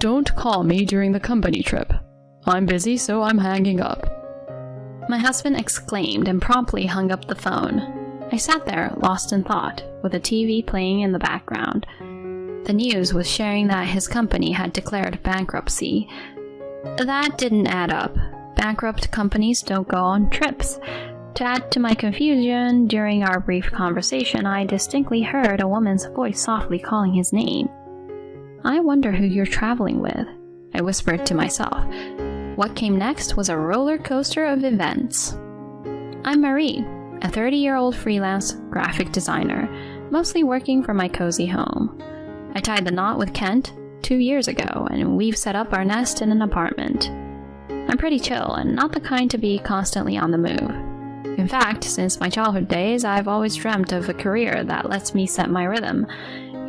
don't call me during the company trip. I'm busy, so I'm hanging up." My husband exclaimed and promptly hung up the phone. I sat there, lost in thought, with the TV playing in the background. The news was sharing that his company had declared bankruptcy. That didn't add up. Bankrupt companies don't go on trips. To add to my confusion, during our brief conversation, I distinctly heard a woman's voice softly calling his name. "I wonder who you're traveling with," I whispered to myself. What came next was a roller coaster of events. I'm Marie, a 30-year-old freelance graphic designer, mostly working from my cozy home. I tied the knot with Kent 2 years ago, and we've set up our nest in an apartment. I'm pretty chill and not the kind to be constantly on the move. In fact, since my childhood days, I've always dreamt of a career that lets me set my rhythm.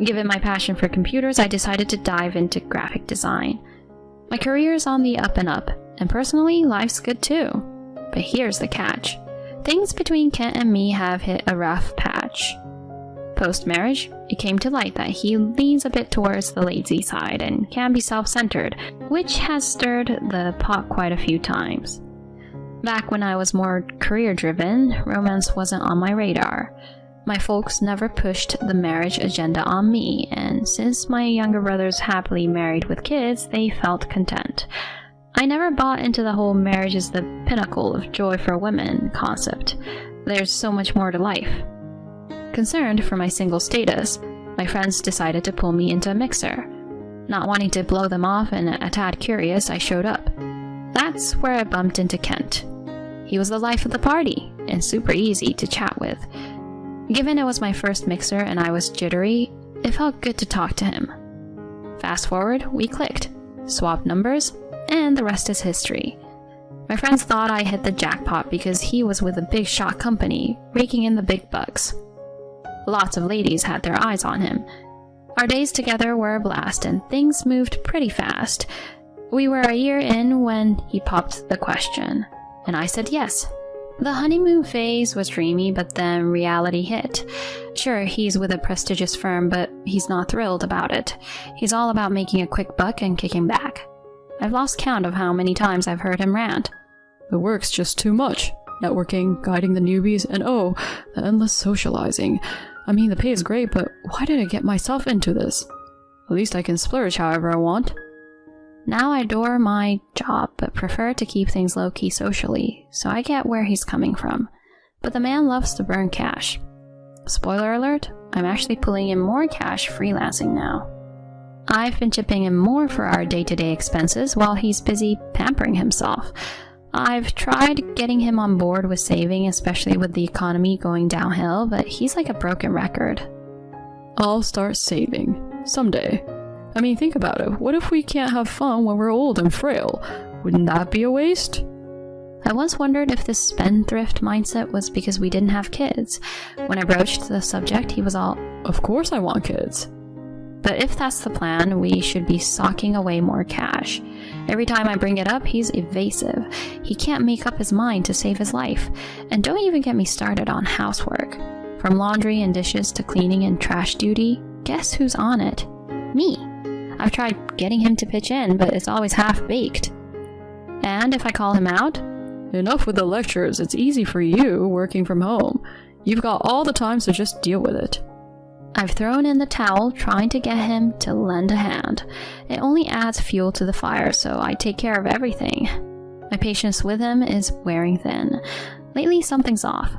Given my passion for computers, I decided to dive into graphic design. My career is on the up and up, and personally, life's good too. But here's the catch. Things between Kent and me have hit a rough patch. Post-marriage, it came to light that he leans a bit towards the lazy side and can be self-centered, which has stirred the pot quite a few times. Back when I was more career-driven, romance wasn't on my radar. My folks never pushed the marriage agenda on me, and since my younger brother's happily married with kids, they felt content. I never bought into the whole marriage is the pinnacle of joy for women concept. There's so much more to life. Concerned for my single status, my friends decided to pull me into a mixer. Not wanting to blow them off and a tad curious, I showed up. That's where I bumped into Kent. He was the life of the party, and super easy to chat with. Given it was my first mixer and I was jittery, it felt good to talk to him. Fast forward, we clicked, swapped numbers, and the rest is history. My friends thought I hit the jackpot because he was with a big shot company, raking in the big bucks. Lots of ladies had their eyes on him. Our days together were a blast and things moved pretty fast. We were a year in when he popped the question, and I said yes. The honeymoon phase was dreamy, but then reality hit. Sure, he's with a prestigious firm, but he's not thrilled about it. He's all about making a quick buck and kicking back. I've lost count of how many times I've heard him rant. "The work's just too much. Networking, guiding the newbies, and oh, the endless socializing. I mean, the pay is great, but why did I get myself into this? At least I can splurge however I want." Now I adore my job, but prefer to keep things low-key socially, so I get where he's coming from. But the man loves to burn cash. Spoiler alert, I'm actually pulling in more cash freelancing now. I've been chipping in more for our day-to-day expenses while he's busy pampering himself. I've tried getting him on board with saving, especially with the economy going downhill, but he's like a broken record. "I'll start saving. Someday. I mean, think about it. What if we can't have fun when we're old and frail? Wouldn't that be a waste?" I once wondered if this spendthrift mindset was because we didn't have kids. When I broached the subject, he was all, "Of course I want kids." But if that's the plan, we should be socking away more cash. Every time I bring it up, he's evasive. He can't make up his mind to save his life. And don't even get me started on housework. From laundry and dishes to cleaning and trash duty, guess who's on it? Me. I've tried getting him to pitch in, but it's always half-baked. And if I call him out, "Enough with the lectures, it's easy for you working from home. You've got all the time, so just deal with it." I've thrown in the towel trying to get him to lend a hand. It only adds fuel to the fire, so I take care of everything. My patience with him is wearing thin. Lately, something's off.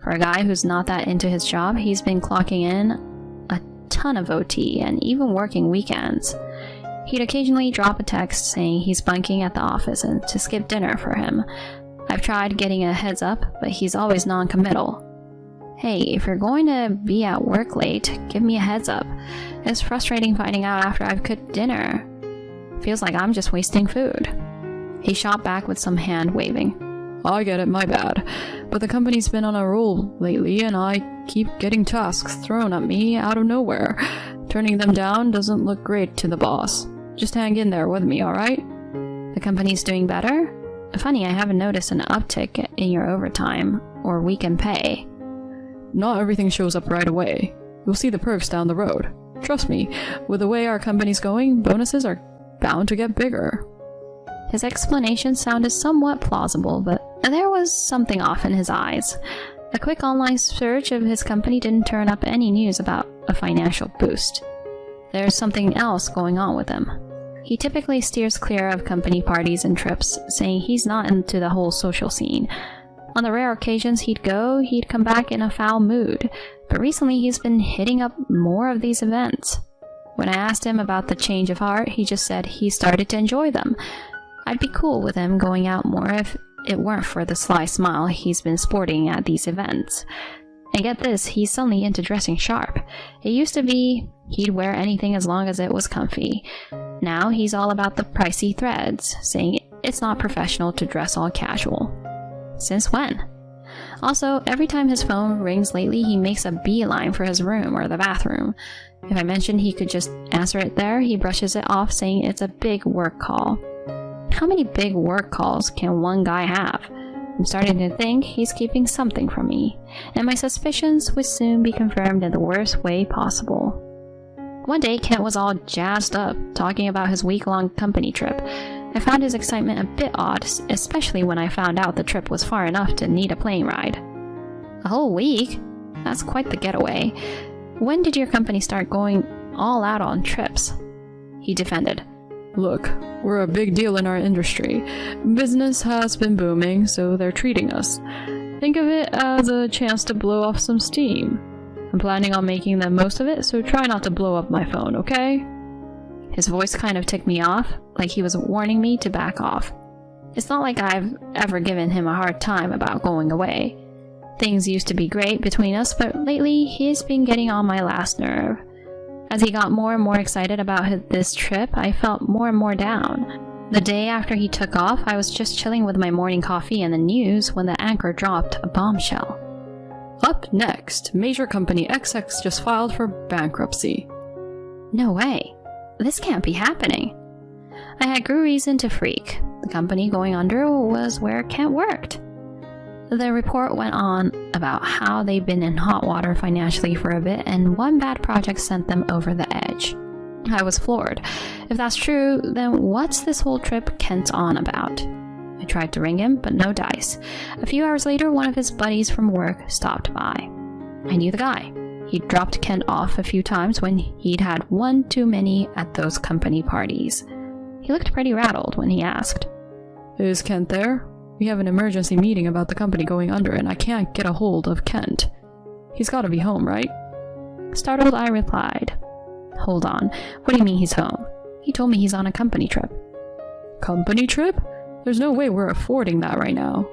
For a guy who's not that into his job, he's been clocking in a ton of OT and even working weekends. He'd occasionally drop a text saying he's bunking at the office and to skip dinner for him. I've tried getting a heads up, but he's always non-committal. Hey, if you're going to be at work late, give me a heads up. It's frustrating finding out after I've cooked dinner. Feels like I'm just wasting food. He shot back with some hand waving. "I get it, my bad. But the company's been on a roll lately and I keep getting tasks thrown at me out of nowhere. Turning them down doesn't look great to the boss. Just hang in there with me, alright?" The company's doing better? Funny, I haven't noticed an uptick in your overtime or weekend pay. "Not everything shows up right away. You'll see the perks down the road. Trust me, with the way our company's going, bonuses are bound to get bigger. His explanation sounded somewhat plausible, but there was something off in his eyes. A quick online search of his company didn't turn up any news about a financial boost. There's something else going on with him. He typically steers clear of company parties and trips, saying he's not into the whole social scene. On the rare occasions he'd go, he'd come back in a foul mood, but recently he's been hitting up more of these events. When I asked him about the change of heart, he just said he started to enjoy them. I'd be cool with him going out more if it weren't for the sly smile he's been sporting at these events. And get this, he's suddenly into dressing sharp. It used to be he'd wear anything as long as it was comfy. Now he's all about the pricey threads, saying it's not professional to dress all casual. Since when? Also, every time his phone rings lately, he makes a beeline for his room or the bathroom. If I mention he could just answer it there, he brushes it off, saying it's a big work call. How many big work calls can one guy have? I'm starting to think he's keeping something from me, and my suspicions would soon be confirmed in the worst way possible. One day, Kent was all jazzed up, talking about his week-long company trip. I found his excitement a bit odd, especially when I found out the trip was far enough to need a plane ride. A whole week? That's quite the getaway. When did your company start going all out on trips? He defended. Look, we're a big deal in our industry. Business has been booming, so they're treating us. Think of it as a chance to blow off some steam. I'm planning on making the most of it, so try not to blow up my phone, okay? His voice kind of ticked me off, like he was warning me to back off. It's not like I've ever given him a hard time about going away. Things used to be great between us, but lately he's been getting on my last nerve. As he got more and more excited about this trip, I felt more and more down. The day after he took off, I was just chilling with my morning coffee and the news when the anchor dropped a bombshell. Up next, major company XX just filed for bankruptcy. No way. This can't be happening. I had good reason to freak. The company going under was where Kent worked. The report went on about how they'd been in hot water financially for a bit, and one bad project sent them over the edge. I was floored. If that's true, then what's this whole trip Kent's on about? I tried to ring him, but no dice. A few hours later, one of his buddies from work stopped by. I knew the guy. He'd dropped Kent off a few times when he'd had one too many at those company parties. He looked pretty rattled when he asked. Is Kent there? We have an emergency meeting about the company going under, and I can't get a hold of Kent. He's gotta be home, right? Startled, I replied. Hold on. What do you mean he's home? He told me he's on a company trip. Company trip? There's no way we're affording that right now.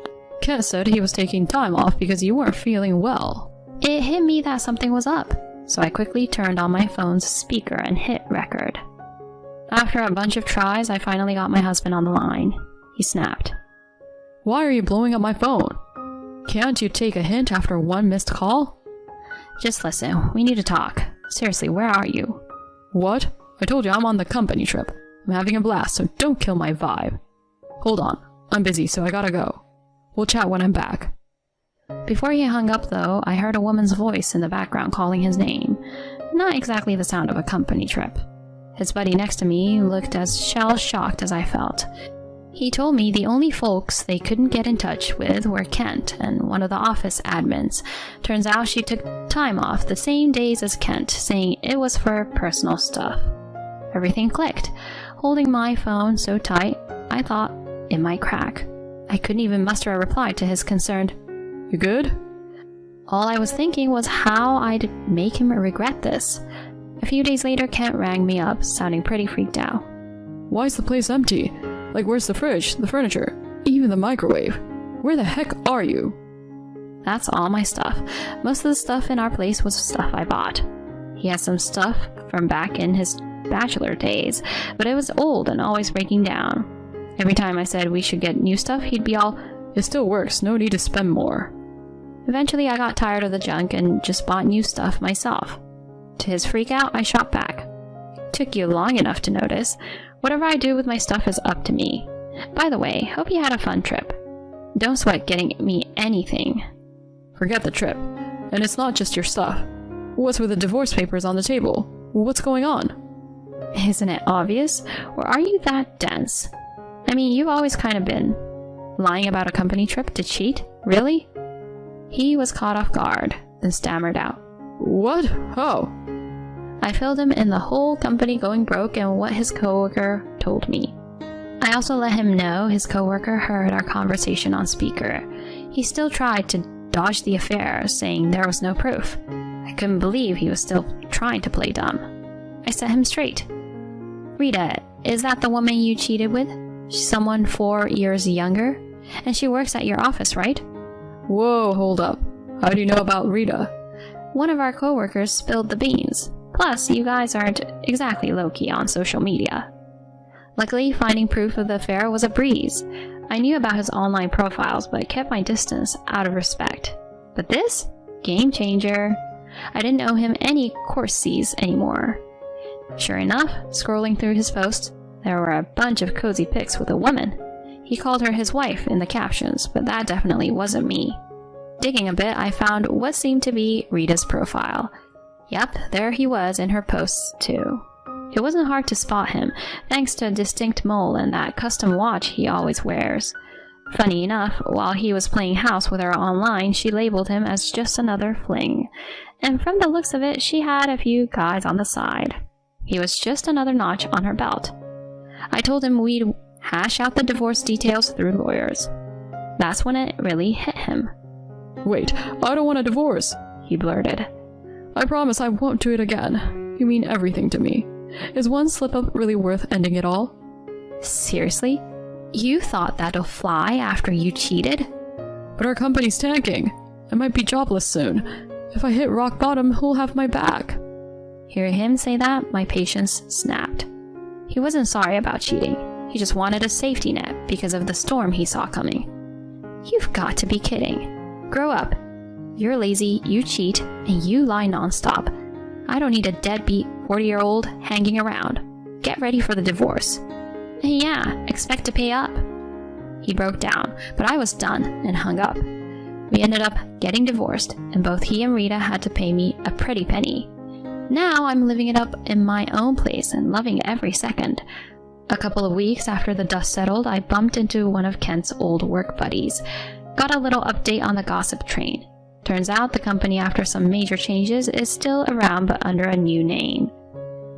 Kent said he was taking time off because you weren't feeling well. It hit me that something was up, so I quickly turned on my phone's speaker and hit record. After a bunch of tries, I finally got my husband on the line. He snapped. Why are you blowing up my phone? Can't you take a hint after one missed call? Just listen, we need to talk. Seriously, where are you? What? I told you I'm on the company trip. I'm having a blast, so don't kill my vibe. Hold on, I'm busy, so I gotta go. We'll chat when I'm back. Before he hung up, though, I heard a woman's voice in the background calling his name. Not exactly the sound of a company trip. His buddy next to me looked as shell-shocked as I felt. He told me the only folks they couldn't get in touch with were Kent and one of the office admins. Turns out she took time off the same days as Kent, saying it was for personal stuff. Everything clicked. Holding my phone so tight, I thought it might crack. I couldn't even muster a reply to his concerned, "You good?" All I was thinking was how I'd make him regret this. A few days later, Kent rang me up, sounding pretty freaked out. Why is the place empty? Like, where's the fridge, the furniture, even the microwave? Where the heck are you? That's all my stuff. Most of the stuff in our place was stuff I bought. He had some stuff from back in his bachelor days, but it was old and always breaking down. Every time I said we should get new stuff, he'd be all, "It still works, no need to spend more." Eventually, I got tired of the junk and just bought new stuff myself. To his freak out, I shot back. Took you long enough to notice. Whatever I do with my stuff is up to me. By the way, hope you had a fun trip. Don't sweat getting me anything. Forget the trip. And it's not just your stuff. What's with the divorce papers on the table? What's going on? Isn't it obvious? Or are you that dense? I mean, you've always kind of been. Lying about a company trip to cheat? Really? He was caught off guard, then stammered out. What? How? I filled him in the whole company going broke and what his coworker told me. I also let him know his coworker heard our conversation on speaker. He still tried to dodge the affair, saying there was no proof. I couldn't believe he was still trying to play dumb. I set him straight. Rita, is that the woman you cheated with? She's someone 4 years younger? And she works at your office, right? Whoa, hold up. How do you know about Rita? One of our coworkers spilled the beans. Plus, you guys aren't exactly low-key on social media. Luckily, finding proof of the affair was a breeze. I knew about his online profiles, but kept my distance out of respect. But this? Game changer. I didn't owe him any courtesies anymore. Sure enough, scrolling through his posts, there were a bunch of cozy pics with a woman. He called her his wife in the captions, but that definitely wasn't me. Digging a bit, I found what seemed to be Rita's profile. Yep, there he was in her posts too. It wasn't hard to spot him, thanks to a distinct mole and that custom watch he always wears. Funny enough, while he was playing house with her online, she labeled him as just another fling. And from the looks of it, she had a few guys on the side. He was just another notch on her belt. I told him we'd hash out the divorce details through lawyers. That's when it really hit him. Wait, I don't want a divorce, he blurted. I promise I won't do it again. You mean everything to me. Is one slip-up really worth ending it all? Seriously? You thought that'll fly after you cheated? But our company's tanking. I might be jobless soon. If I hit rock bottom, who'll have my back? Hearing him say that, my patience snapped. He wasn't sorry about cheating. He just wanted a safety net because of the storm he saw coming. You've got to be kidding. Grow up. You're lazy, you cheat, and you lie nonstop. I don't need a deadbeat 40-year-old hanging around. Get ready for the divorce. And yeah, expect to pay up. He broke down, but I was done and hung up. We ended up getting divorced, and both he and Rita had to pay me a pretty penny. Now I'm living it up in my own place and loving every second. A couple of weeks after the dust settled, I bumped into one of Kent's old work buddies. Got a little update on the gossip train. Turns out the company, after some major changes, is still around but under a new name.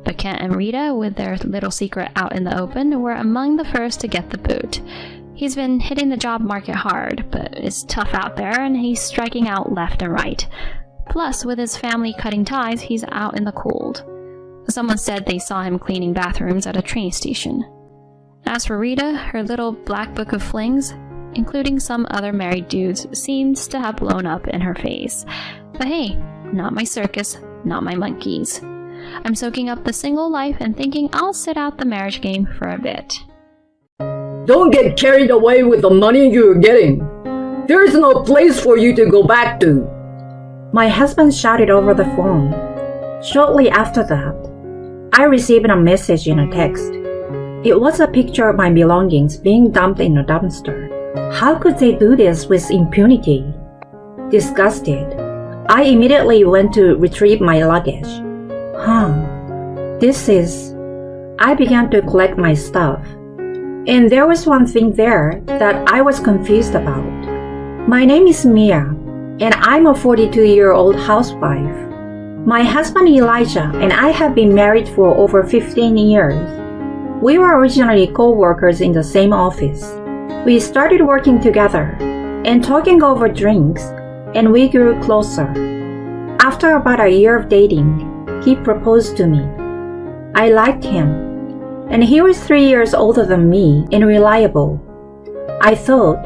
But Kent and Rita, with their little secret out in the open, were among the first to get the boot. He's been hitting the job market hard, but it's tough out there and he's striking out left and right. Plus, with his family cutting ties, he's out in the cold. Someone said they saw him cleaning bathrooms at a train station. As for Rita, her little black book of flings, including some other married dudes, seems to have blown up in her face. But hey, not my circus, not my monkeys. I'm soaking up the single life and thinking I'll sit out the marriage game for a bit. Don't get carried away with the money you're getting. There is no place for you to go back to. My husband shouted over the phone. Shortly after that, I received a message in a text. It was a picture of my belongings being dumped in a dumpster. How could they do this with impunity? Disgusted, I immediately went to retrieve my luggage. I began to collect my stuff. And there was one thing there that I was confused about. My name is Mia, and I'm a 42-year-old housewife. My husband Elijah and I have been married for over 15 years. We were originally co-workers in the same office. We started working together and talking over drinks, and we grew closer. After about a year of dating, he proposed to me. I liked him, and he was 3 years older than me and reliable. I thought,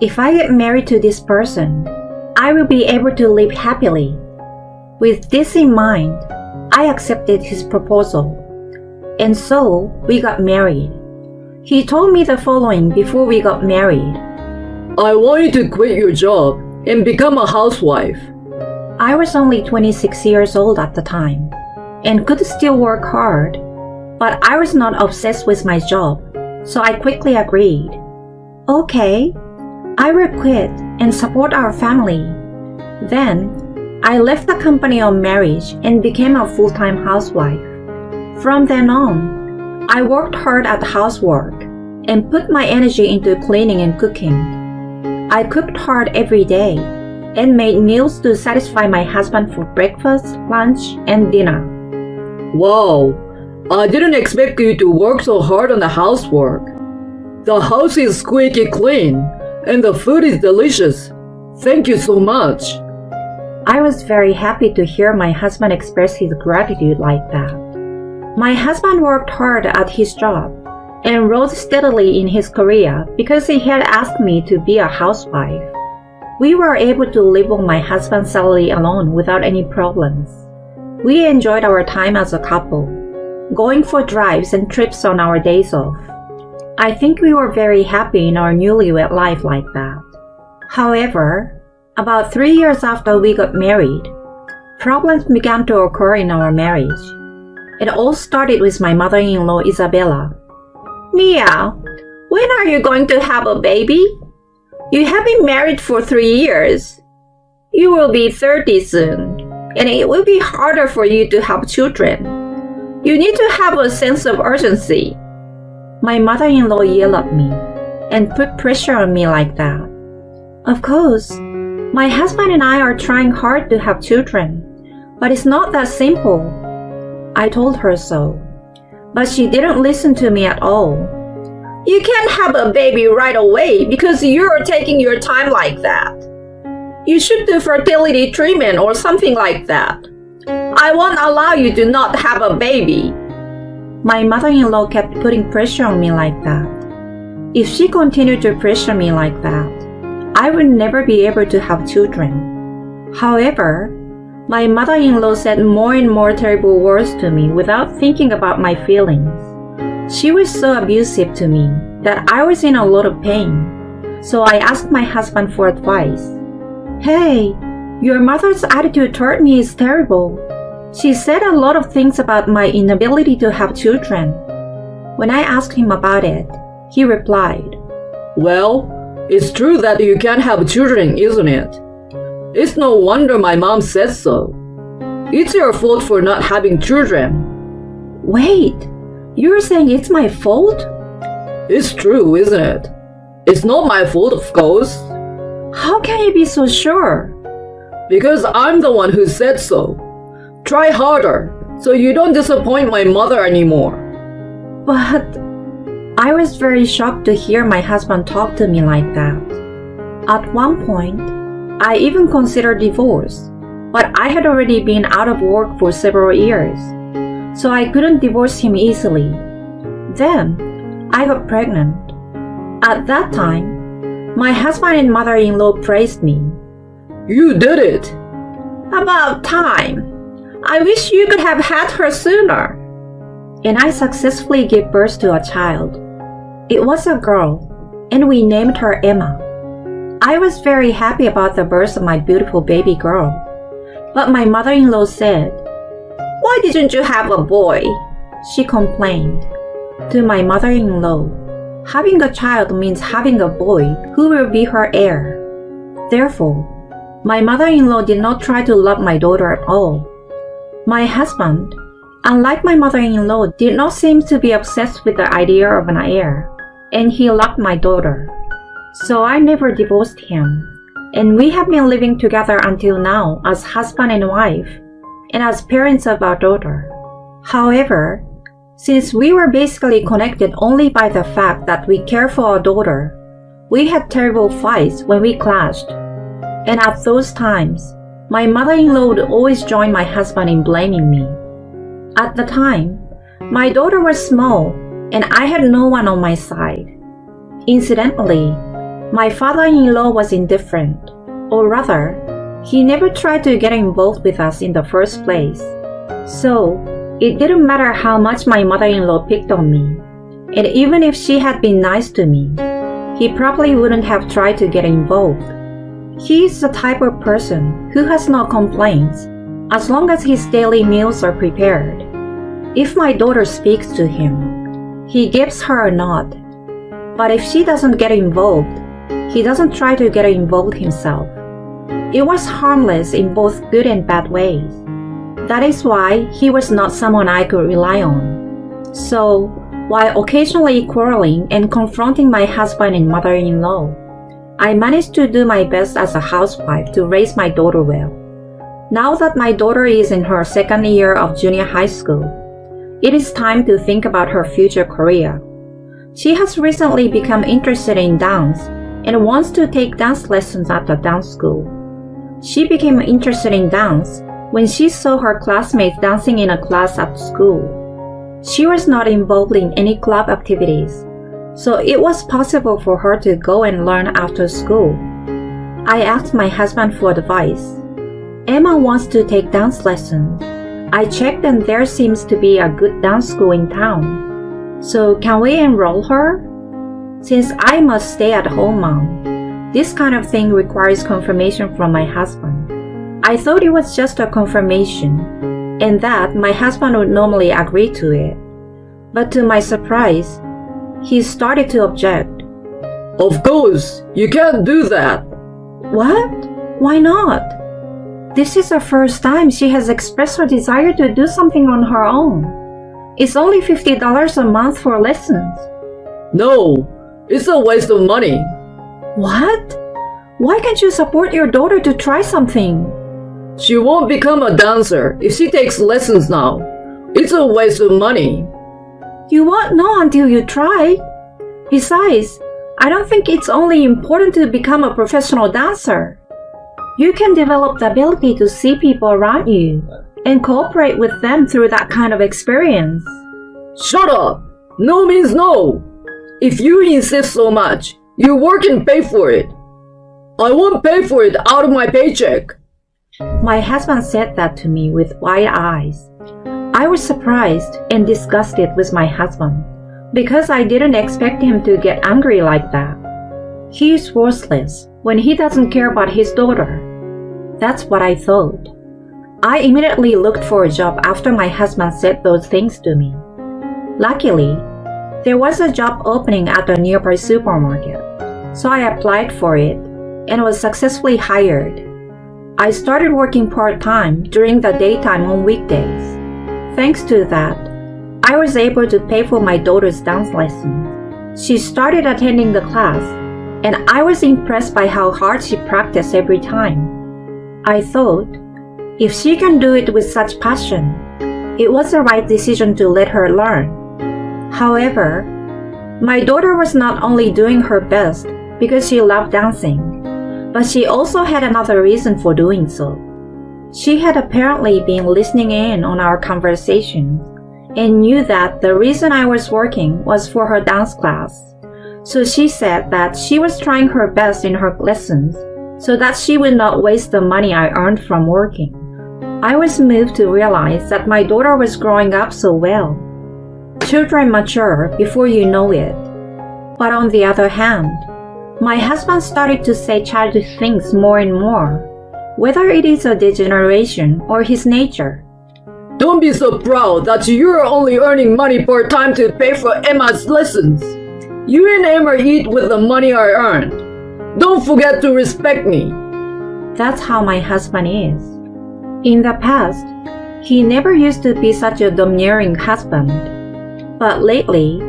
if I get married to this person, I will be able to live happily. With this in mind, I accepted his proposal, and so we got married. He told me the following before we got married. I want you to quit your job and become a housewife. I was only 26 years old at the time and could still work hard, but I was not obsessed with my job, so I quickly agreed. Okay, I will quit and support our family. Then, I left the company on marriage and became a full-time housewife. From then on, I worked hard at housework and put my energy into cleaning and cooking. I cooked hard every day and made meals to satisfy my husband for breakfast, lunch, and dinner. Wow, I didn't expect you to work so hard on the housework. The house is squeaky clean and the food is delicious. Thank you so much. I was very happy to hear my husband express his gratitude like that. My husband worked hard at his job and rose steadily in his career because he had asked me to be a housewife. We were able to live on my husband's salary alone without any problems. We enjoyed our time as a couple, going for drives and trips on our days off. I think we were very happy in our newlywed life like that. However, about 3 years after we got married, problems began to occur in our marriage. It all started with my mother-in-law Isabella. Mia, when are you going to have a baby? You have been married for 3 years. You will be 30 soon, and it will be harder for you to have children. You need to have a sense of urgency. My mother-in-law yelled at me and put pressure on me like that. Of course, my husband and I are trying hard to have children, but it's not that simple. I told her so, but she didn't listen to me at all. You can't have a baby right away because you're taking your time like that. You should do fertility treatment or something like that. I won't allow you to not have a baby. My mother-in-law kept putting pressure on me like that. If she continued to pressure me like that, I would never be able to have children. However, my mother-in-law said more and more terrible words to me without thinking about my feelings. She was so abusive to me that I was in a lot of pain, so I asked my husband for advice. Hey, your mother's attitude toward me is terrible. She said a lot of things about my inability to have children. When I asked him about it, he replied, Well, it's true that you can't have children, isn't it? It's no wonder my mom says so. It's your fault for not having children. Wait, you're saying it's my fault? It's true, isn't it? It's not my fault, of course. How can you be so sure? Because I'm the one who said so. Try harder, so you don't disappoint my mother anymore. But I was very shocked to hear my husband talk to me like that. At one point, I even considered divorce, but I had already been out of work for several years, so I couldn't divorce him easily. Then, I got pregnant. At that time, my husband and mother-in-law praised me. You did it! About time! I wish you could have had her sooner! And I successfully gave birth to a child. It was a girl, and we named her Emma. I was very happy about the birth of my beautiful baby girl. But my mother-in-law said, Why didn't you have a boy? She complained. To my mother-in-law, having a child means having a boy who will be her heir. Therefore, my mother-in-law did not try to love my daughter at all. My husband, unlike my mother-in-law, did not seem to be obsessed with the idea of an heir, and he loved my daughter. So I never divorced him, and we have been living together until now as husband and wife, and as parents of our daughter. However, since we were basically connected only by the fact that we care for our daughter, we had terrible fights when we clashed. And at those times, my mother-in-law would always join my husband in blaming me. At the time, my daughter was small, and I had no one on my side. Incidentally, my father-in-law was indifferent, or rather, he never tried to get involved with us in the first place. So, it didn't matter how much my mother-in-law picked on me, and even if she had been nice to me, he probably wouldn't have tried to get involved. He is the type of person who has no complaints as long as his daily meals are prepared. If my daughter speaks to him, he gives her a nod. But if she doesn't get involved, he doesn't try to get involved himself. It was harmless in both good and bad ways. That is why he was not someone I could rely on. So, while occasionally quarreling and confronting my husband and mother-in-law, I managed to do my best as a housewife to raise my daughter well. Now that my daughter is in her second year of junior high school, it is time to think about her future career. She has recently become interested in dance and wants to take dance lessons at the dance school. She became interested in dance when she saw her classmates dancing in a class at school. She was not involved in any club activities, so it was possible for her to go and learn after school. I asked my husband for advice. Emma wants to take dance lessons. I checked and there seems to be a good dance school in town. So can we enroll her? Since I must stay at home mom, this kind of thing requires confirmation from my husband. I thought it was just a confirmation, and that my husband would normally agree to it. But to my surprise, he started to object. Of course, you can't do that. What? Why not? This is the first time she has expressed her desire to do something on her own. It's only $50 a month for lessons. No, it's a waste of money. What? Why can't you support your daughter to try something? She won't become a dancer if she takes lessons now. It's a waste of money. You won't know until you try. Besides, I don't think it's only important to become a professional dancer. You can develop the ability to see people around you and cooperate with them through that kind of experience. Shut up! No means no. If you insist so much, you work and pay for it. I won't pay for it out of my paycheck. My husband said that to me with wide eyes. I was surprised and disgusted with my husband because I didn't expect him to get angry like that. He is worthless when he doesn't care about his daughter. That's what I thought. I immediately looked for a job after my husband said those things to me. Luckily, there was a job opening at a nearby supermarket, so I applied for it and was successfully hired. I started working part-time during the daytime on weekdays. Thanks to that, I was able to pay for my daughter's dance lessons. She started attending the class, and I was impressed by how hard she practiced every time. I thought, if she can do it with such passion, it was the right decision to let her learn. However, my daughter was not only doing her best because she loved dancing, but she also had another reason for doing so. She had apparently been listening in on our conversations and knew that the reason I was working was for her dance class. So she said that she was trying her best in her lessons so that she would not waste the money I earned from working. I was moved to realize that my daughter was growing up so well. Children mature before you know it. But on the other hand, my husband started to say childish things more and more, whether it is a degeneration or his nature. Don't be so proud that you're only earning money part-time to pay for Emma's lessons. You and Emma eat with the money I earn. Don't forget to respect me. That's how my husband is. In the past, he never used to be such a domineering husband. But lately,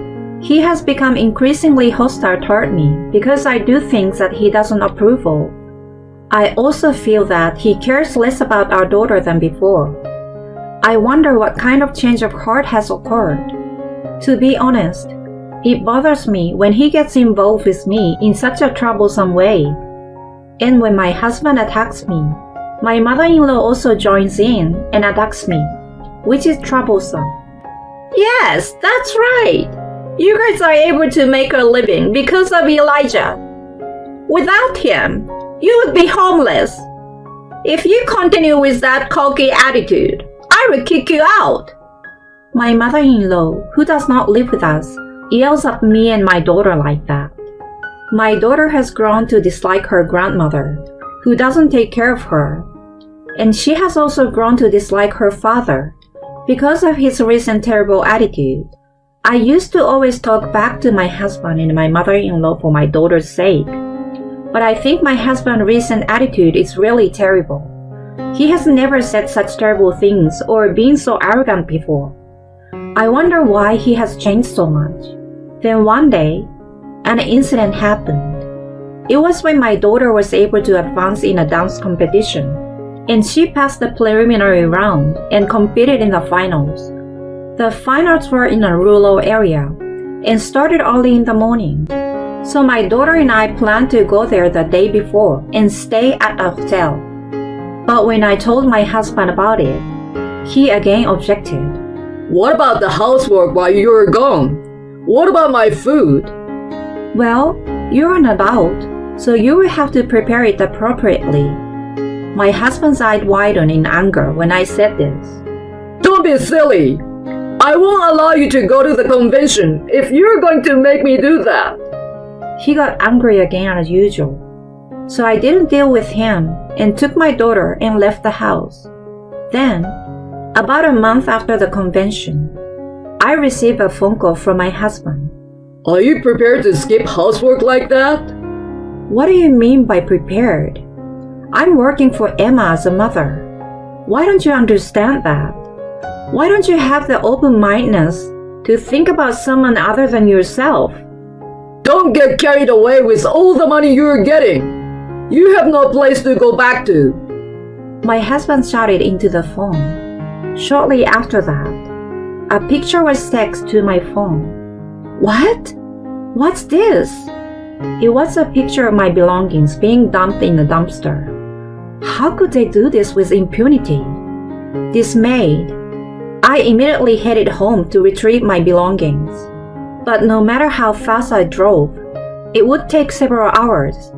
he has become increasingly hostile toward me because I do things that he doesn't approve of. I also feel that he cares less about our daughter than before. I wonder what kind of change of heart has occurred. To be honest, it bothers me when he gets involved with me in such a troublesome way. And when my husband attacks me, my mother-in-law also joins in and attacks me, which is troublesome. Yes, that's right. You guys are able to make a living because of Elijah. Without him, you would be homeless. If you continue with that cocky attitude, I will kick you out. My mother-in-law, who does not live with us, yells at me and my daughter like that. My daughter has grown to dislike her grandmother, who doesn't take care of her. And she has also grown to dislike her father because of his recent terrible attitude. I used to always talk back to my husband and my mother-in-law for my daughter's sake. But I think my husband's recent attitude is really terrible. He has never said such terrible things or been so arrogant before. I wonder why he has changed so much. Then one day, an incident happened. It was when my daughter was able to advance in a dance competition, and she passed the preliminary round and competed in the finals. The finals were in a rural area and started early in the morning. So my daughter and I planned to go there the day before and stay at a hotel. But when I told my husband about it, he again objected. What about the housework while you're gone? What about my food? Well, you're an adult, so you will have to prepare it appropriately. My husband's eyes widened in anger when I said this. Don't be silly. I won't allow you to go to the convention if you're going to make me do that. He got angry again as usual. So I didn't deal with him and took my daughter and left the house. Then, about a month after the convention, I received a phone call from my husband. Are you prepared to skip housework like that? What do you mean by prepared? I'm working for Emma as a mother. Why don't you understand that? Why don't you have the open-mindedness to think about someone other than yourself? Don't get carried away with all the money you're getting. You have no place to go back to. My husband shouted into the phone. Shortly after that, a picture was texted to my phone. What? What's this? It was a picture of my belongings being dumped in a dumpster. How could they do this with impunity? Dismayed, I immediately headed home to retrieve my belongings. But no matter how fast I drove, it would take several hours.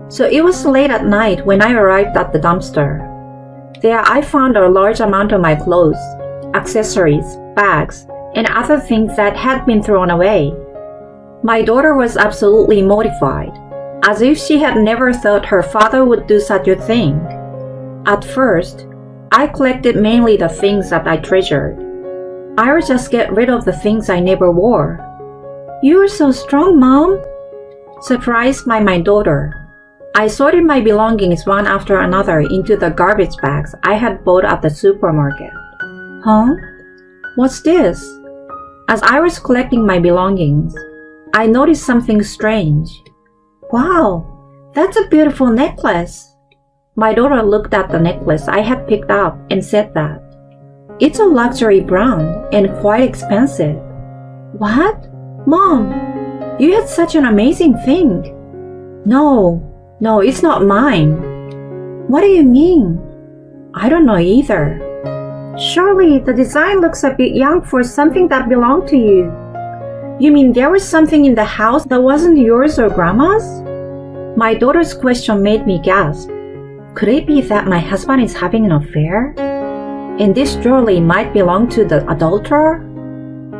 So it was late at night when I arrived at the dumpster. There I found a large amount of my clothes, accessories, bags, and other things that had been thrown away. My daughter was absolutely mortified, as if she had never thought her father would do such a thing. At first, I collected mainly the things that I treasured. I would just get rid of the things I never wore. You are so strong, Mom! Surprised by my daughter, I sorted my belongings one after another into the garbage bags I had bought at the supermarket. Huh? What's this? As I was collecting my belongings, I noticed something strange. Wow, that's a beautiful necklace. My daughter looked at the necklace I had picked up and said that it's a luxury brand and quite expensive. What? Mom, you had such an amazing thing. No, it's not mine. What do you mean? I don't know either. Surely the design looks a bit young for something that belonged to you. You mean there was something in the house that wasn't yours or Grandma's? My daughter's question made me gasp. Could it be that my husband is having an affair? And this jewelry might belong to the adulterer?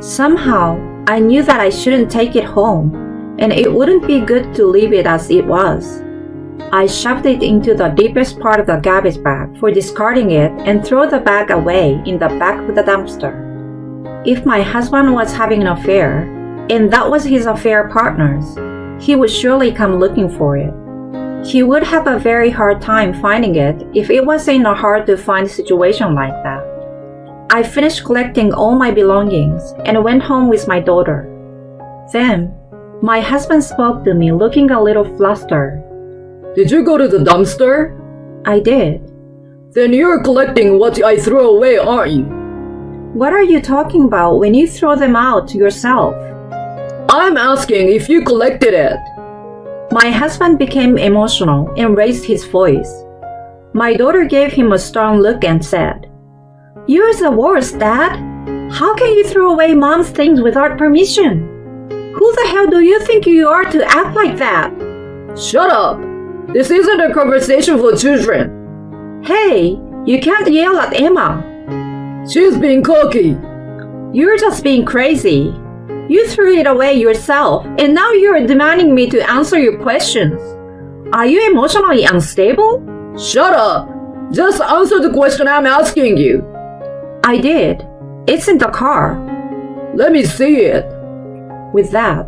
Somehow, I knew that I shouldn't take it home, and it wouldn't be good to leave it as it was. I shoved it into the deepest part of the garbage bag for discarding it and threw the bag away in the back of the dumpster. If my husband was having an affair, and that was his affair partner's, he would surely come looking for it. He would have a very hard time finding it if it was in a hard-to-find situation like that. I finished collecting all my belongings and went home with my daughter. Then, my husband spoke to me looking a little flustered. Did you go to the dumpster? I did. Then you're collecting what I threw away, aren't you? What are you talking about when you throw them out yourself? I'm asking if you collected it. My husband became emotional and raised his voice. My daughter gave him a stern look and said, "You're the worst, Dad. How can you throw away Mom's things without permission? Who the hell do you think you are to act like that?" Shut up! This isn't a conversation for children. Hey, you can't yell at Emma. She's being cocky. You're just being crazy. You threw it away yourself, and now you're demanding me to answer your questions. Are you emotionally unstable? Shut up! Just answer the question I'm asking you. I did. It's in the car. Let me see it. With that,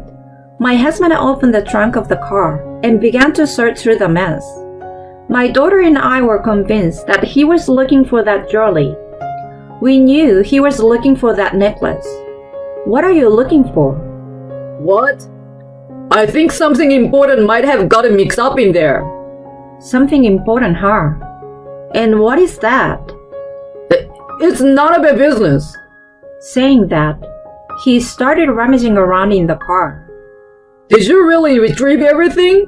my husband opened the trunk of the car and began to search through the mess. My daughter and I were convinced that he was looking for that jewelry. We knew he was looking for that necklace, What are you looking for? What? I think something important might have gotten mixed up in there. Something important, huh? And what is that? It's none of my business. Saying that, he started rummaging around in the car. Did you really retrieve everything?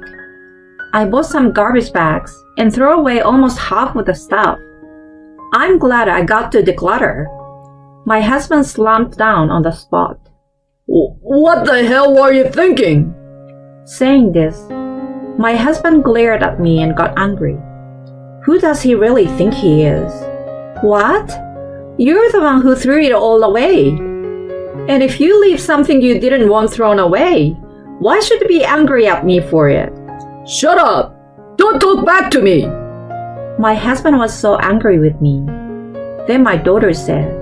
I bought some garbage bags and threw away almost half of the stuff. I'm glad I got to declutter. My husband slumped down on the spot. What the hell were you thinking? Saying this, my husband glared at me and got angry. Who does he really think he is? What? You're the one who threw it all away. And if you leave something you didn't want thrown away, why should you be angry at me for it? Shut up! Don't talk back to me! My husband was so angry with me. Then my daughter said,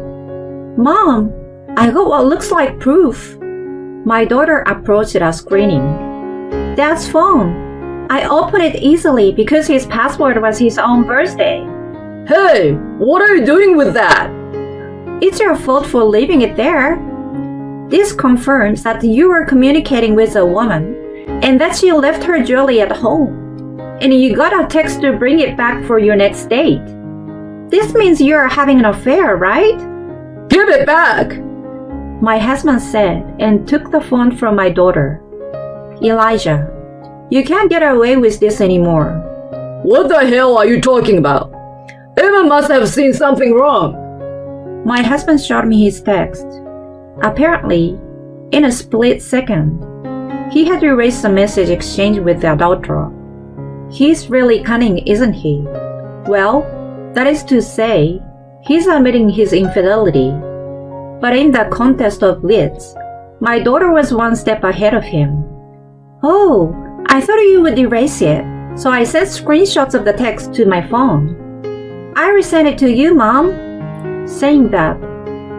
Mom, I got what looks like proof. My daughter approached us grinning. Dad's phone. I opened it easily because his password was his own birthday. Hey, what are you doing with that? It's your fault for leaving it there. This confirms that you were communicating with a woman and that she left her jewelry at home. And you got a text to bring it back for your next date. This means you are having an affair, right? Give it back! My husband said and took the phone from my daughter. Elijah, you can't get away with this anymore. What the hell are you talking about? Emma must have seen something wrong. My husband showed me his text. Apparently, in a split second, he had erased the message exchanged with the adulterer. He's really cunning, isn't he? Well, that is to say, he's admitting his infidelity. But in the contest of wits, my daughter was one step ahead of him. Oh, I thought you would erase it, so I sent screenshots of the text to my phone. I resent it to you, Mom. Saying that,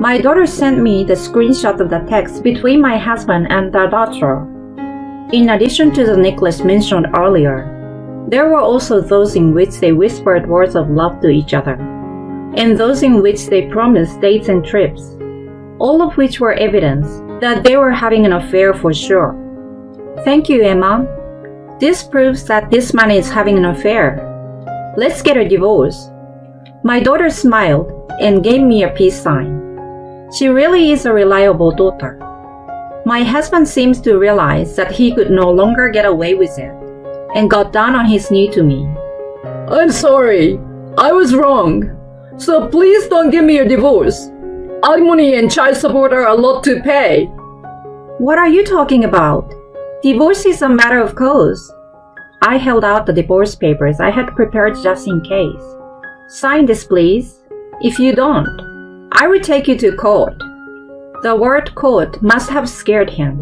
my daughter sent me the screenshot of the text between my husband and the adulterer. In addition to the necklace mentioned earlier, there were also those in which they whispered words of love to each other, and those in which they promised dates and trips, all of which were evidence that they were having an affair for sure. Thank you, Emma. This proves that this man is having an affair. Let's get a divorce. My daughter smiled and gave me a peace sign. She really is a reliable daughter. My husband seems to realize that he could no longer get away with it, and got down on his knee to me. I'm sorry. I was wrong. So please don't give me a divorce. Alimony and child support are a lot to pay. What are you talking about? Divorce is a matter of course. I held out the divorce papers I had prepared just in case. Sign this, please. If you don't, I will take you to court. The word court must have scared him.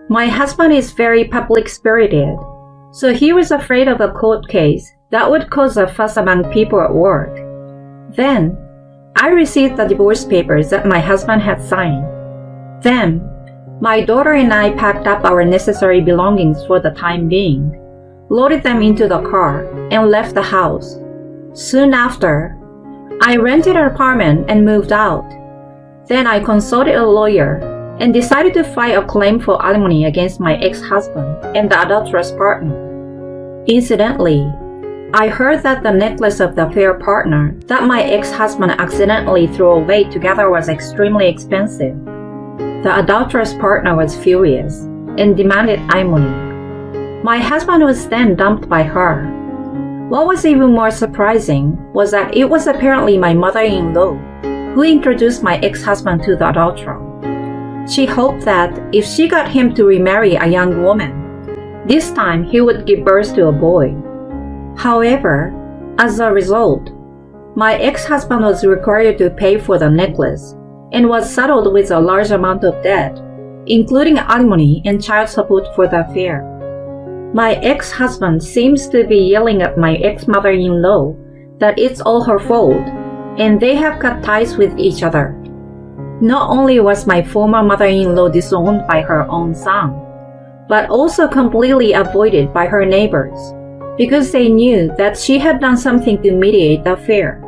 My husband is very public-spirited, so he was afraid of a court case that would cause a fuss among people at work. Then, I received the divorce papers that my husband had signed. Then, my daughter and I packed up our necessary belongings for the time being, loaded them into the car, and left the house. Soon after, I rented an apartment and moved out. Then I consulted a lawyer and decided to file a claim for alimony against my ex-husband and the adulterous partner. Incidentally, I heard that the necklace of the affair partner that my ex-husband accidentally threw away together was extremely expensive. The adulterous partner was furious and demanded alimony. My husband was then dumped by her. What was even more surprising was that it was apparently my mother-in-law who introduced my ex-husband to the adulterer. She hoped that if she got him to remarry a young woman, this time he would give birth to a boy. However, as a result, my ex-husband was required to pay for the necklace and was saddled with a large amount of debt, including alimony and child support for the affair. My ex-husband seems to be yelling at my ex-mother-in-law that it's all her fault, and they have cut ties with each other. Not only was my former mother-in-law disowned by her own son, but also completely avoided by her neighbors, because they knew that she had done something to mediate the affair.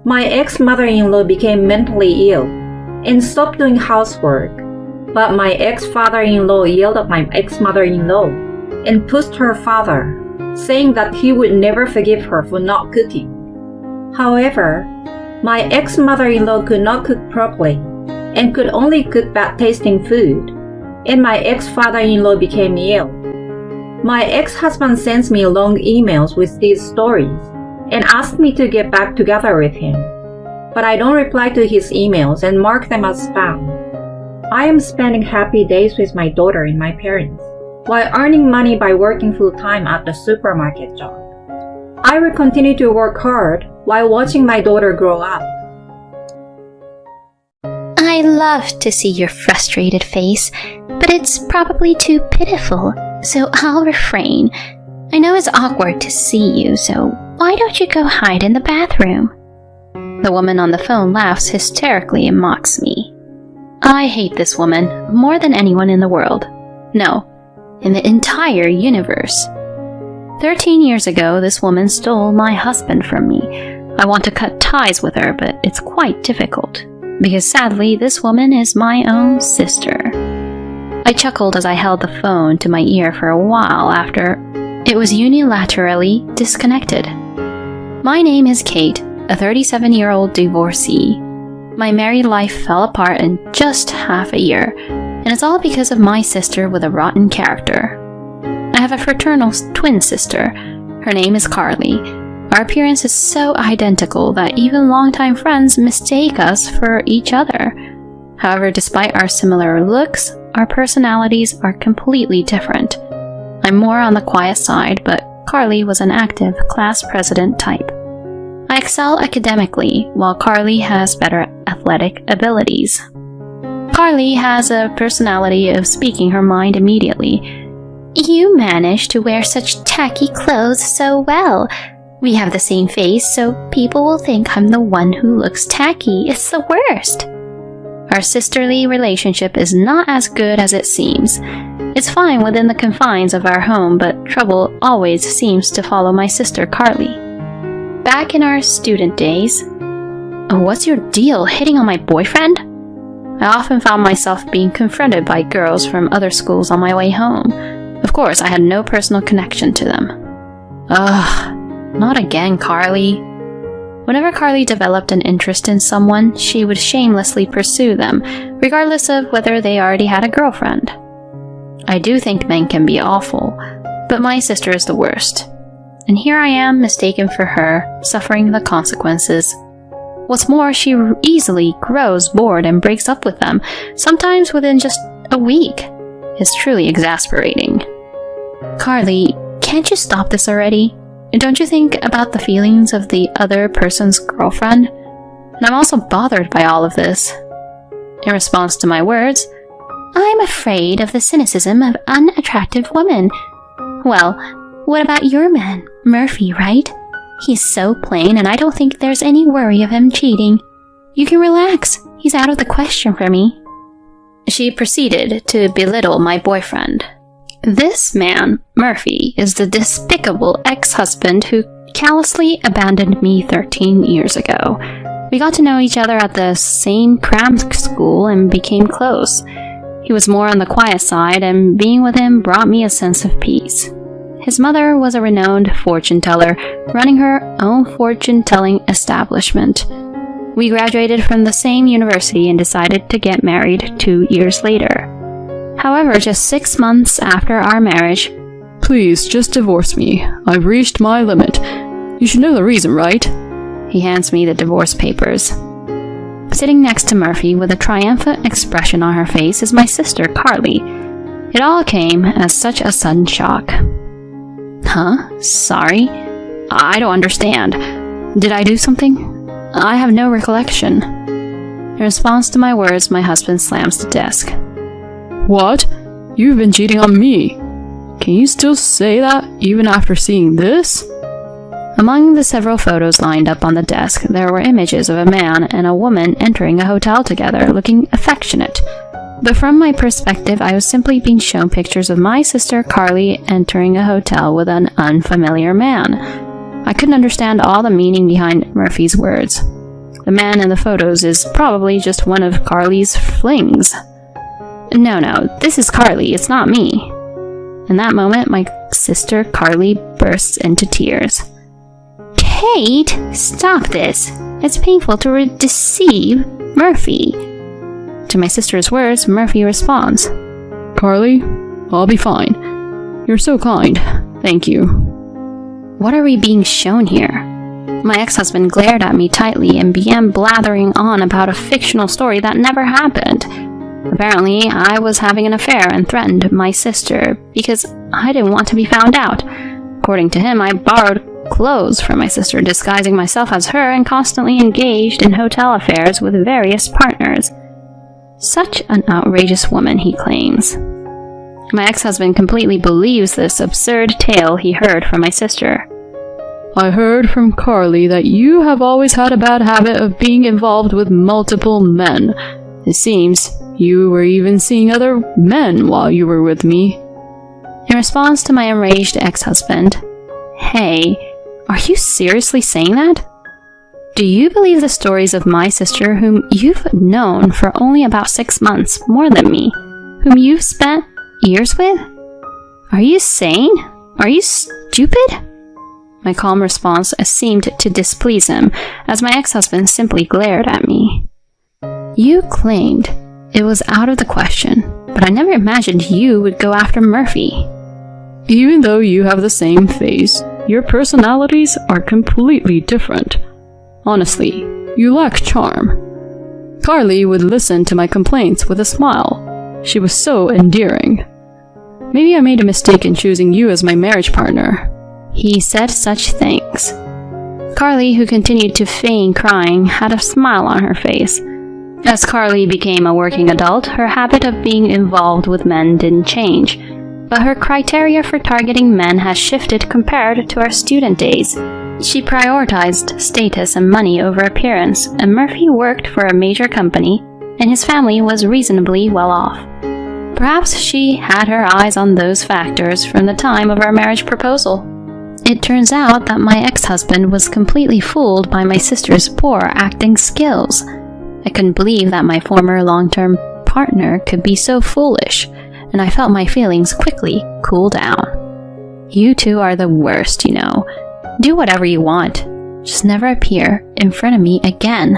My ex-mother-in-law became mentally ill and stopped doing housework but my ex-father-in-law yelled at my ex-mother-in-law and pushed her father, saying that he would never forgive her for not cooking. However, my ex-mother-in-law could not cook properly and could only cook bad-tasting food, and my ex-father-in-law became ill. My ex-husband sends me long emails with these stories and asked me to get back together with him, but I don't reply to his emails and mark them as spam. I am spending happy days with my daughter and my parents, while earning money by working full-time at the supermarket job. I will continue to work hard while watching my daughter grow up. I love to see your frustrated face, but it's probably too pitiful, so I'll refrain. I know it's awkward to see you, so why don't you go hide in the bathroom? The woman on the phone laughs hysterically and mocks me. I hate this woman more than anyone in the world. No, in the entire universe. 13 years ago, this woman stole my husband from me. I want to cut ties with her, but it's quite difficult, because sadly, this woman is my own sister. I chuckled as I held the phone to my ear for a while after it was unilaterally disconnected. My name is Kate, a 37-year-old divorcee. My married life fell apart in just half a year, and it's all because of my sister with a rotten character. I have a fraternal twin sister. Her name is Carly. Our appearance is so identical that even longtime friends mistake us for each other. However, despite our similar looks, our personalities are completely different. I'm more on the quiet side, but Carly was an active class president type. I excel academically, while Carly has better athletic abilities. Carly has a personality of speaking her mind immediately. You manage to wear such tacky clothes so well. We have the same face, so people will think I'm the one who looks tacky. It's the worst. Our sisterly relationship is not as good as it seems. It's fine within the confines of our home, but trouble always seems to follow my sister Carly. Back in our student days, what's your deal, hitting on my boyfriend? I often found myself being confronted by girls from other schools on my way home. Of course, I had no personal connection to them. Ugh, not again, Carly. Whenever Carly developed an interest in someone, she would shamelessly pursue them, regardless of whether they already had a girlfriend. I do think men can be awful, but my sister is the worst. And here I am, mistaken for her, suffering the consequences. What's more, she easily grows bored and breaks up with them, sometimes within just a week. It's truly exasperating. Carly, can't you stop this already? Don't you think about the feelings of the other person's girlfriend? And I'm also bothered by all of this. In response to my words, I'm afraid of the cynicism of unattractive women. Well, what about your man, Murphy, right? He's so plain, and I don't think there's any worry of him cheating. You can relax. He's out of the question for me. She proceeded to belittle my boyfriend. This man, Murphy, is the despicable ex-husband who callously abandoned me 13 years ago. We got to know each other at the same cram school and became close. He was more on the quiet side, and being with him brought me a sense of peace. His mother was a renowned fortune teller, running her own fortune-telling establishment. We graduated from the same university and decided to get married 2 years later. However, just 6 months after our marriage, Please, just divorce me. I've reached my limit. You should know the reason, right? He hands me the divorce papers. Sitting next to Murphy with a triumphant expression on her face is my sister, Carly. It all came as such a sudden shock. Huh? Sorry? I don't understand. Did I do something? I have no recollection. In response to my words, my husband slams the desk. What? You've been cheating on me. Can you still say that, even after seeing this? Among the several photos lined up on the desk, there were images of a man and a woman entering a hotel together, looking affectionate. But from my perspective, I was simply being shown pictures of my sister Carly entering a hotel with an unfamiliar man. I couldn't understand all the meaning behind Murphy's words. The man in the photos is probably just one of Carly's flings. No, this is Carly, it's not me. In that moment, my sister Carly bursts into tears. Kate, stop this. It's painful to deceive Murphy. To my sister's words, Murphy responds, Carly, I'll be fine. You're so kind. Thank you. What are we being shown here? My ex-husband glared at me tightly and began blathering on about a fictional story that never happened. Apparently, I was having an affair and threatened my sister because I didn't want to be found out. According to him, I borrowed clothes from my sister, disguising myself as her, and constantly engaged in hotel affairs with various partners. Such an outrageous woman, he claims. My ex-husband completely believes this absurd tale he heard from my sister. I heard from Carly that you have always had a bad habit of being involved with multiple men. It seems you were even seeing other men while you were with me. In response to my enraged ex-husband, Hey, are you seriously saying that? Do you believe the stories of my sister, whom you've known for only about 6 months more than me, whom you've spent years with? Are you sane? Are you stupid? My calm response seemed to displease him, as my ex-husband simply glared at me. You claimed it was out of the question, but I never imagined you would go after Murphy. Even though you have the same face, your personalities are completely different. Honestly, you lack charm. Carly would listen to my complaints with a smile. She was so endearing. Maybe I made a mistake in choosing you as my marriage partner. He said such things. Carly, who continued to feign crying, had a smile on her face. As Carly became a working adult, her habit of being involved with men didn't change, but her criteria for targeting men has shifted compared to our student days. She prioritized status and money over appearance, and Murphy worked for a major company, and his family was reasonably well off. Perhaps she had her eyes on those factors from the time of our marriage proposal. It turns out that my ex-husband was completely fooled by my sister's poor acting skills. I couldn't believe that my former long-term partner could be so foolish, and I felt my feelings quickly cool down. You two are the worst, you know. Do whatever you want. Just never appear in front of me again.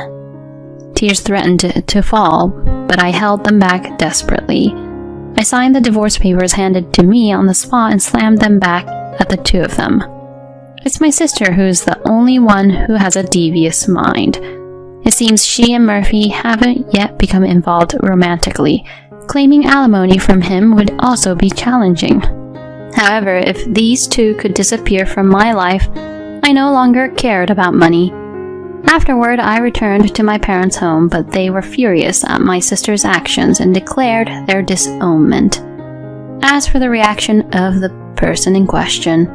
Tears threatened to fall, but I held them back desperately. I signed the divorce papers handed to me on the spot and slammed them back at the two of them. It's my sister who's the only one who has a devious mind. It seems she and Murphy haven't yet become involved romantically. Claiming alimony from him would also be challenging. However, if these two could disappear from my life, I no longer cared about money. Afterward, I returned to my parents' home, but they were furious at my sister's actions and declared their disownment. As for the reaction of the person in question,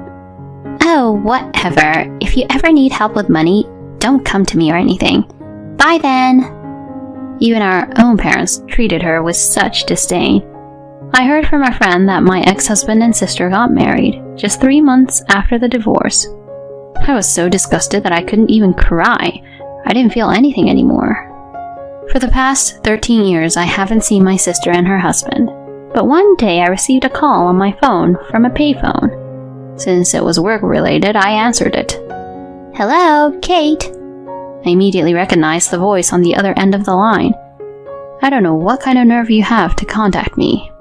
"Oh, whatever. If you ever need help with money, don't come to me or anything. Bye then." Even our own parents treated her with such disdain. I heard from a friend that my ex-husband and sister got married just 3 months after the divorce. I was so disgusted that I couldn't even cry. I didn't feel anything anymore. For the past 13 years, I haven't seen my sister and her husband. But one day I received a call on my phone from a payphone. Since it was work-related, I answered it. "Hello, Kate." I immediately recognized the voice on the other end of the line. "I don't know what kind of nerve you have to contact me."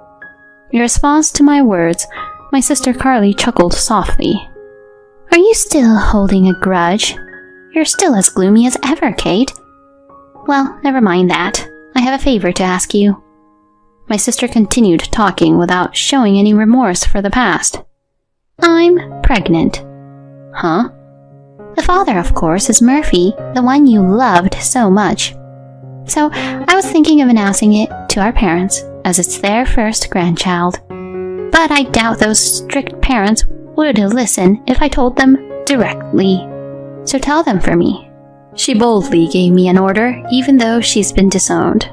In response to my words, my sister Carly chuckled softly. "Are you still holding a grudge? You're still as gloomy as ever, Kate." "Well, never mind that. I have a favor to ask you." My sister continued talking without showing any remorse for the past. "I'm pregnant." "Huh?" "The father, of course, is Murphy, the one you loved so much. So I was thinking of announcing it to our parents, as it's their first grandchild. But I doubt those strict parents would listen if I told them directly. So tell them for me." She boldly gave me an order, even though she's been disowned.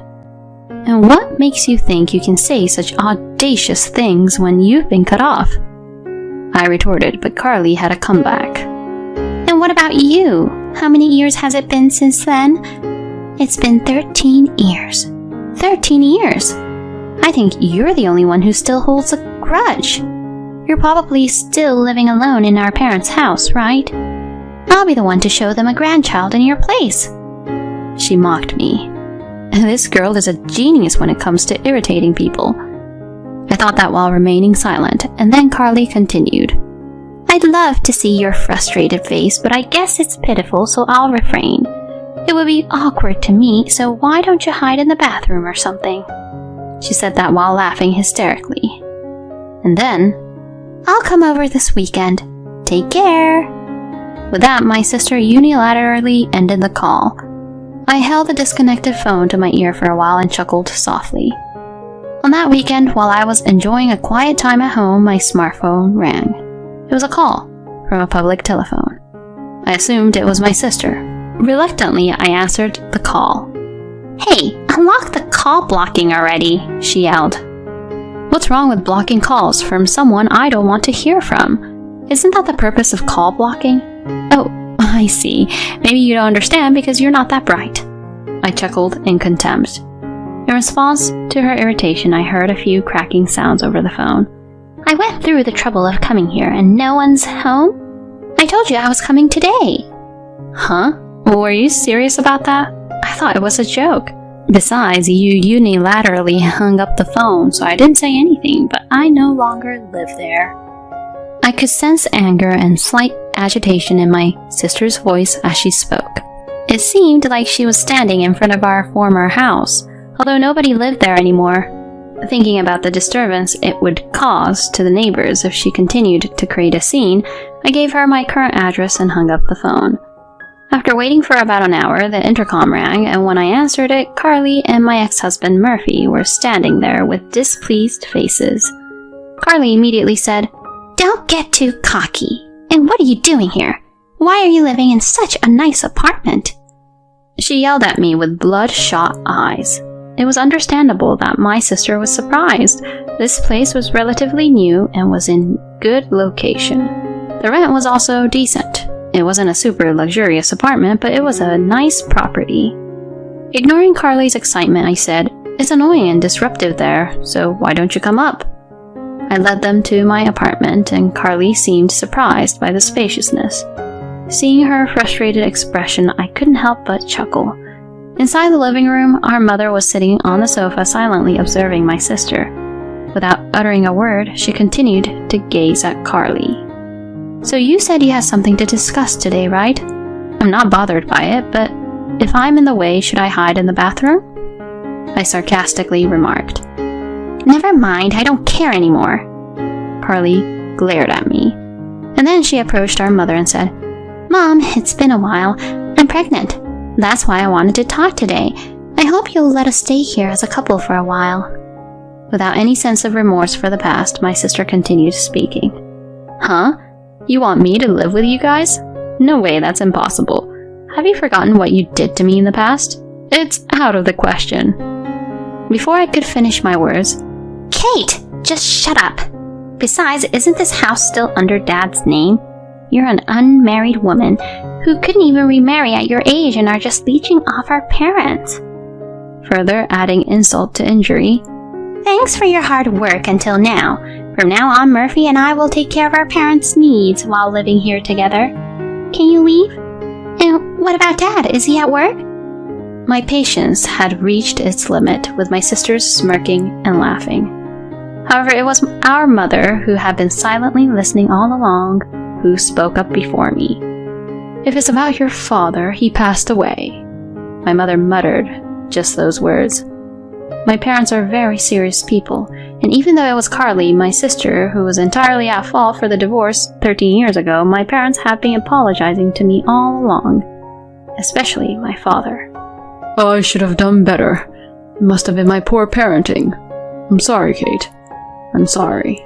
"And what makes you think you can say such audacious things when you've been cut off?" I retorted, but Carly had a comeback. "And what about you? How many years has it been since then?" "It's been 13 years. 13 years. I think you're the only one who still holds a grudge. You're probably still living alone in our parents' house, right? I'll be the one to show them a grandchild in your place." She mocked me. This girl is a genius when it comes to irritating people. I thought that while remaining silent, and then Carly continued. "I'd love to see your frustrated face, but I guess it's pitiful, so I'll refrain. It would be awkward to meet, so why don't you hide in the bathroom or something?" She said that while laughing hysterically. And then, "I'll come over this weekend. Take care." With that, my sister unilaterally ended the call. I held the disconnected phone to my ear for a while and chuckled softly. On that weekend, while I was enjoying a quiet time at home, my smartphone rang. It was a call from a public telephone. I assumed it was my sister. Reluctantly, I answered the call. "Hey, unlock the call blocking already," she yelled. What's wrong with blocking calls from someone I don't want to hear from? Isn't that the purpose of call blocking? Oh, I see. Maybe you don't understand because you're not that bright. I chuckled in contempt. In response to her irritation, I heard a few cracking sounds over the phone. "I went through the trouble of coming here and no one's home? I told you I was coming today." Huh? Were you serious about that? I thought it was a joke. Besides, you unilaterally hung up the phone, so I didn't say anything, but I no longer live there. I could sense anger and slight agitation in my sister's voice as she spoke. It seemed like she was standing in front of our former house, although nobody lived there anymore. Thinking about the disturbance it would cause to the neighbors if she continued to create a scene, I gave her my current address and hung up the phone. After waiting for about an hour, the intercom rang, and when I answered it, Carly and my ex-husband Murphy were standing there with displeased faces. Carly immediately said, "Don't get too cocky. And what are you doing here? Why are you living in such a nice apartment?" She yelled at me with bloodshot eyes. It was understandable that my sister was surprised. This place was relatively new and was in good location. The rent was also decent. It wasn't a super luxurious apartment, but it was a nice property. Ignoring Carly's excitement, I said, "It's annoying and disruptive there, so why don't you come up?" I led them to my apartment, and Carly seemed surprised by the spaciousness. Seeing her frustrated expression, I couldn't help but chuckle. Inside the living room, our mother was sitting on the sofa silently observing my sister. Without uttering a word, she continued to gaze at Carly. "So you said you had something to discuss today, right? I'm not bothered by it, but if I'm in the way, should I hide in the bathroom?" I sarcastically remarked. "Never mind, I don't care anymore." Carly glared at me. And then she approached our mother and said, "Mom, it's been a while. I'm pregnant. That's why I wanted to talk today. I hope you'll let us stay here as a couple for a while." Without any sense of remorse for the past, my sister continued speaking. "Huh? You want me to live with you guys? No way, that's impossible. Have you forgotten what you did to me in the past? It's out of the question." Before I could finish my words, "Kate, just shut up. Besides, isn't this house still under Dad's name? You're an unmarried woman who couldn't even remarry at your age and are just leeching off our parents." Further adding insult to injury, "Thanks for your hard work until now. From now on, Murphy and I will take care of our parents' needs while living here together. Can you leave? And what about Dad? Is he at work?" My patience had reached its limit with my sisters smirking and laughing. However, it was our mother, who had been silently listening all along, who spoke up before me. "If it's about your father, he passed away." My mother muttered just those words. My parents are very serious people, and even though it was Carly, my sister, who was entirely at fault for the divorce 13 years ago, my parents had been apologizing to me all along, especially my father. "I should have done better. It must have been my poor parenting. I'm sorry, Kate. I'm sorry."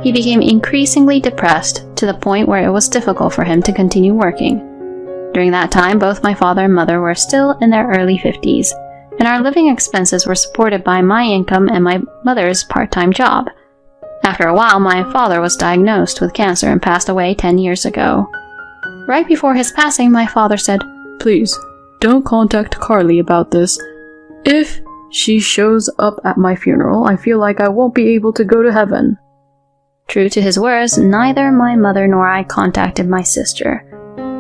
He became increasingly depressed to the point where it was difficult for him to continue working. During that time, both my father and mother were still in their early 50s, and our living expenses were supported by my income and my mother's part-time job. After a while, my father was diagnosed with cancer and passed away 10 years ago. Right before his passing, my father said, "Please, don't contact Carly about this. If she shows up at my funeral, I feel like I won't be able to go to heaven. True to his words, neither my mother nor I contacted my sister.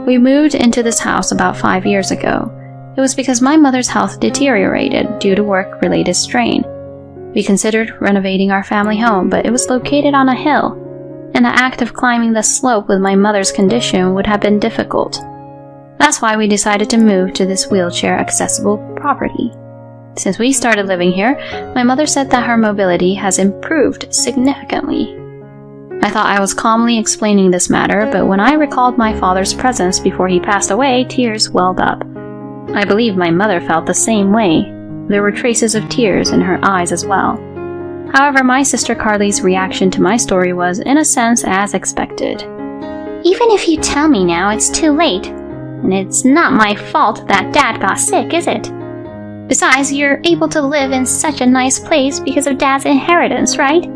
We moved into this house about 5 years ago. It was because my mother's health deteriorated due to work-related strain. We considered renovating our family home, but it was located on a hill, and the act of climbing the slope with my mother's condition would have been difficult. That's why we decided to move to this wheelchair-accessible property. Since we started living here, my mother said that her mobility has improved significantly. I thought I was calmly explaining this matter, but when I recalled my father's presence before he passed away, tears welled up. I believe my mother felt the same way. There were traces of tears in her eyes as well. However, my sister Carly's reaction to my story was, in a sense, as expected. Even if you tell me now, it's too late. And it's not my fault that Dad got sick, is it? Besides, you're able to live in such a nice place because of Dad's inheritance, right?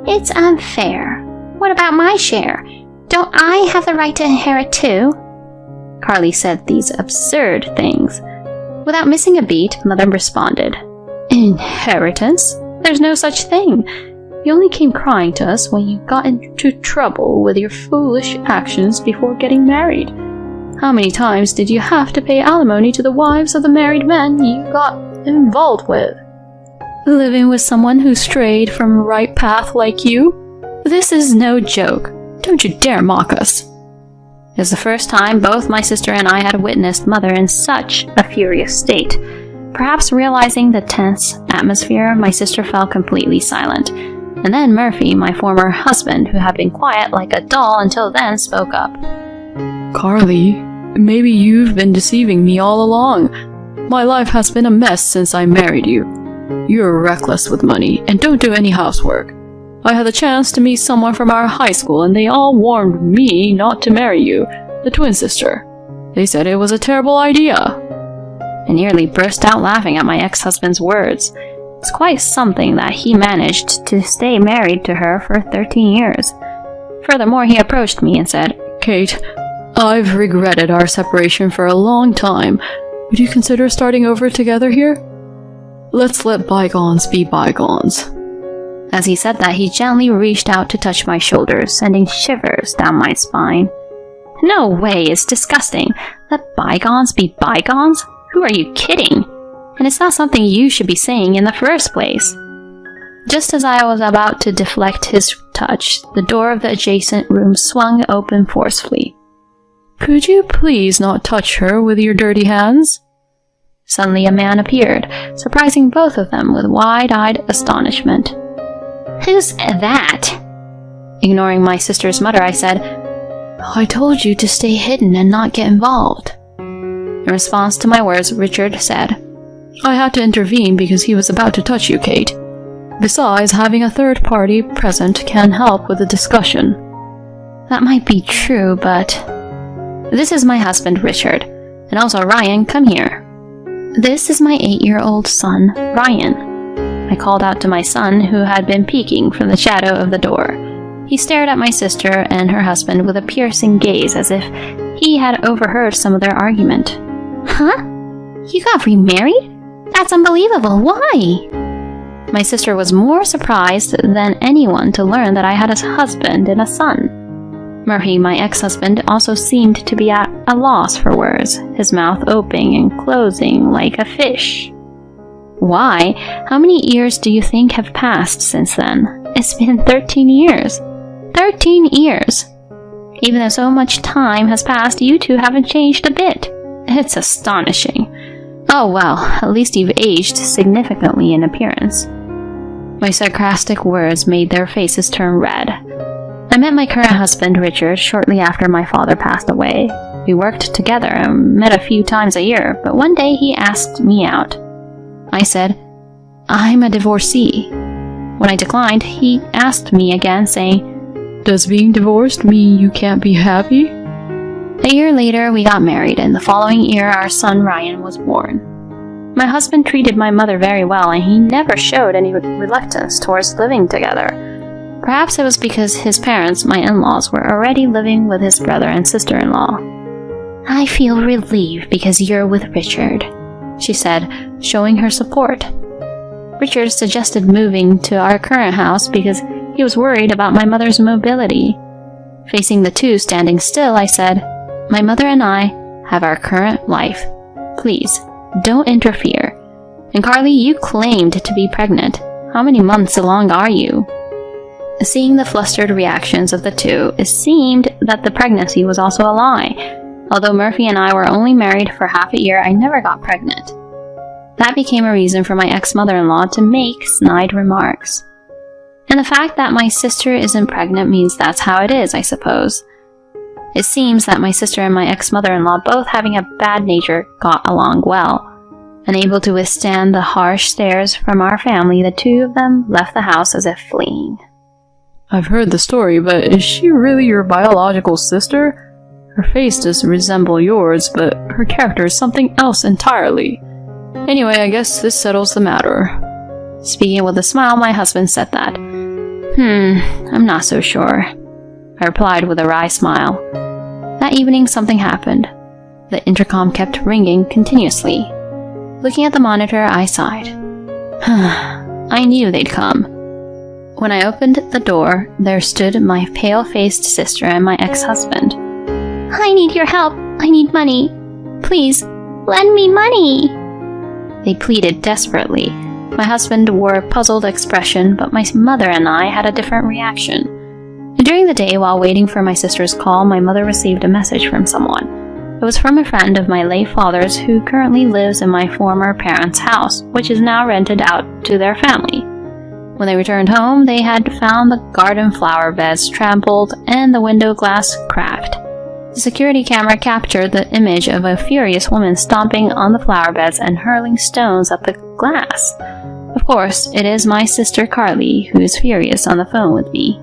It's unfair. What about my share? Don't I have the right to inherit too? Carly said these absurd things. Without missing a beat, Mother responded, Inheritance? There's no such thing. You only came crying to us when you got into trouble with your foolish actions before getting married. How many times did you have to pay alimony to the wives of the married men you got involved with? Living with someone who strayed from a right path like you? This is no joke. Don't you dare mock us. It was the first time both my sister and I had witnessed Mother in such a furious state. Perhaps realizing the tense atmosphere, my sister fell completely silent. And then Murphy, my former husband, who had been quiet like a doll until then, spoke up. Carly, maybe you've been deceiving me all along. My life has been a mess since I married you. You're reckless with money and don't do any housework. I had the chance to meet someone from our high school and they all warned me not to marry you, the twin sister. They said it was a terrible idea. I nearly burst out laughing at my ex-husband's words. It's quite something that he managed to stay married to her for 13 years. Furthermore, he approached me and said, Kate, I've regretted our separation for a long time. Would you consider starting over together here? Let's let bygones be bygones. As he said that, he gently reached out to touch my shoulders, sending shivers down my spine. No way, it's disgusting. Let bygones be bygones? Who are you kidding? And it's not something you should be saying in the first place. Just as I was about to deflect his touch, the door of the adjacent room swung open forcefully. Could you please not touch her with your dirty hands? Suddenly a man appeared, surprising both of them with wide-eyed astonishment. Who's that? Ignoring my sister's mutter, I said, I told you to stay hidden and not get involved. In response to my words, Richard said, I had to intervene because he was about to touch you, Kate. Besides, having a third party present can help with the discussion. That might be true, but... This is my husband, Richard. And also, Ryan, come here. This is my 8-year-old son, Ryan. I called out to my son, who had been peeking from the shadow of the door. He stared at my sister and her husband with a piercing gaze as if he had overheard some of their argument. Huh? You got remarried? That's unbelievable. Why? My sister was more surprised than anyone to learn that I had a husband and a son. Murphy, my ex-husband, also seemed to be at a loss for words, his mouth opening and closing like a fish. Why? How many years do you think have passed since then? It's been 13 years. 13 years! Even though so much time has passed, you two haven't changed a bit. It's astonishing. Oh well, at least you've aged significantly in appearance. My sarcastic words made their faces turn red. I met my current husband, Richard, shortly after my father passed away. We worked together and met a few times a year, but one day he asked me out. I said, I'm a divorcee. When I declined, he asked me again, saying, Does being divorced mean you can't be happy? A year later, we got married, and the following year, our son Ryan was born. My husband treated my mother very well, and he never showed any reluctance towards living together. Perhaps it was because his parents, my in-laws, were already living with his brother and sister-in-law. I feel relieved because you're with Richard, she said, showing her support. Richard suggested moving to our current house because he was worried about my mother's mobility. Facing the two standing still, I said, "My mother and I have our current life. Please, don't interfere. And Carly, you claimed to be pregnant. How many months along are you?" Seeing the flustered reactions of the two, it seemed that the pregnancy was also a lie. Although Murphy and I were only married for half a year, I never got pregnant. That became a reason for my ex-mother-in-law to make snide remarks. And the fact that my sister isn't pregnant means that's how it is, I suppose. It seems that my sister and my ex-mother-in-law, both having a bad nature, got along well. Unable to withstand the harsh stares from our family, the two of them left the house as if fleeing. I've heard the story, but is she really your biological sister? Her face does resemble yours, but her character is something else entirely. Anyway, I guess this settles the matter. Speaking with a smile, my husband said that. I'm not so sure, I replied with a wry smile. That evening, something happened. The intercom kept ringing continuously. Looking at the monitor, I sighed. I knew they'd come. When I opened the door, there stood my pale-faced sister and my ex-husband. I need your help. I need money. Please, lend me money. They pleaded desperately. My husband wore a puzzled expression, but my mother and I had a different reaction. During the day, while waiting for my sister's call, my mother received a message from someone. It was from a friend of my late father's who currently lives in my former parents' house, which is now rented out to their family. When they returned home, they had found the garden flower beds trampled and the window glass cracked. The security camera captured the image of a furious woman stomping on the flower beds and hurling stones at the glass. Of course, it is my sister Carly who is furious on the phone with me.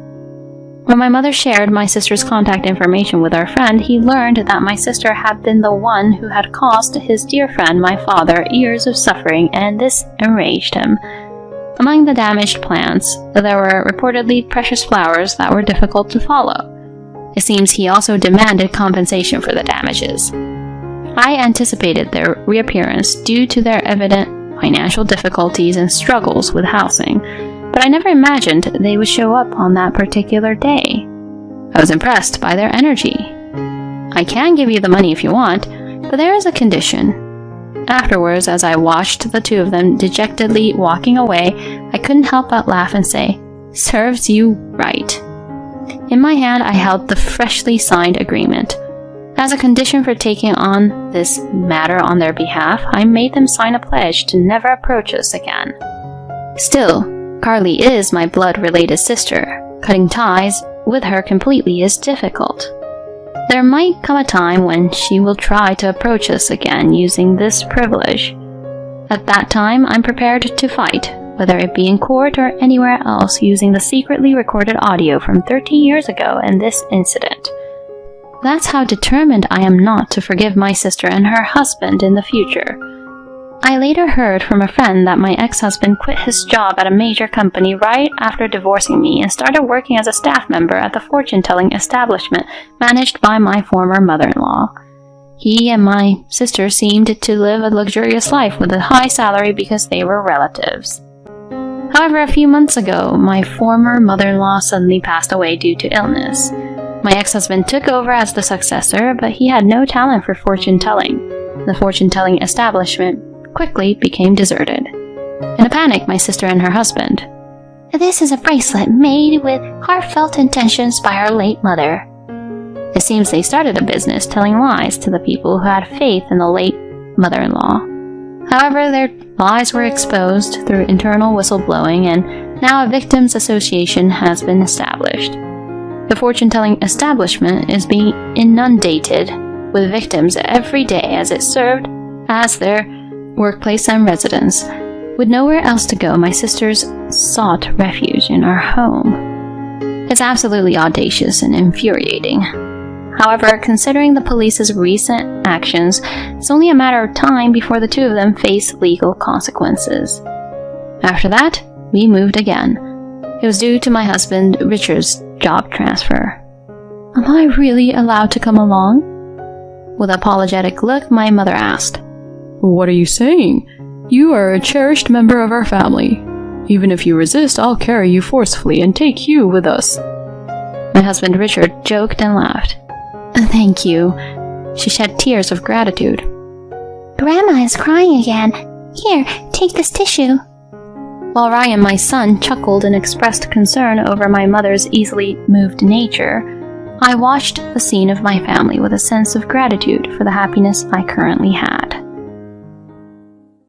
When my mother shared my sister's contact information with our friend, he learned that my sister had been the one who had caused his dear friend, my father, years of suffering, and this enraged him. Among the damaged plants, there were reportedly precious flowers that were difficult to follow. It seems he also demanded compensation for the damages. I anticipated their reappearance due to their evident financial difficulties and struggles with housing, but I never imagined they would show up on that particular day. I was impressed by their energy. I can give you the money if you want, but there is a condition. Afterwards, as I watched the two of them dejectedly walking away, I couldn't help but laugh and say, "Serves you right." In my hand, I held the freshly signed agreement. As a condition for taking on this matter on their behalf, I made them sign a pledge to never approach us again. Still, Carly is my blood-related sister. Cutting ties with her completely is difficult. There might come a time when she will try to approach us again using this privilege. At that time, I'm prepared to fight, whether it be in court or anywhere else, using the secretly recorded audio from 13 years ago and this incident. That's how determined I am not to forgive my sister and her husband in the future. I later heard from a friend that my ex-husband quit his job at a major company right after divorcing me and started working as a staff member at the fortune-telling establishment managed by my former mother-in-law. He and my sister seemed to live a luxurious life with a high salary because they were relatives. However, a few months ago, my former mother-in-law suddenly passed away due to illness. My ex-husband took over as the successor, but he had no talent for fortune-telling. The fortune-telling establishment quickly became deserted. In a panic, my sister and her husband. This is a bracelet made with heartfelt intentions by our late mother. It seems they started a business telling lies to the people who had faith in the late mother-in-law. However, their lies were exposed through internal whistleblowing, and now a victims association has been established. The fortune-telling establishment is being inundated with victims every day as it served as their workplace and residence. With nowhere else to go, my sisters sought refuge in our home. It's absolutely audacious and infuriating. However, considering the police's recent actions, it's only a matter of time before the two of them face legal consequences. After that, we moved again. It was due to my husband Richard's job transfer. Am I really allowed to come along? With an apologetic look, my mother asked. What are you saying? You are a cherished member of our family. Even if you resist, I'll carry you forcefully and take you with us. My husband Richard joked and laughed. Thank you. She shed tears of gratitude. Grandma is crying again. Here, take this tissue. While Ryan, my son, chuckled and expressed concern over my mother's easily moved nature, I watched the scene of my family with a sense of gratitude for the happiness I currently had.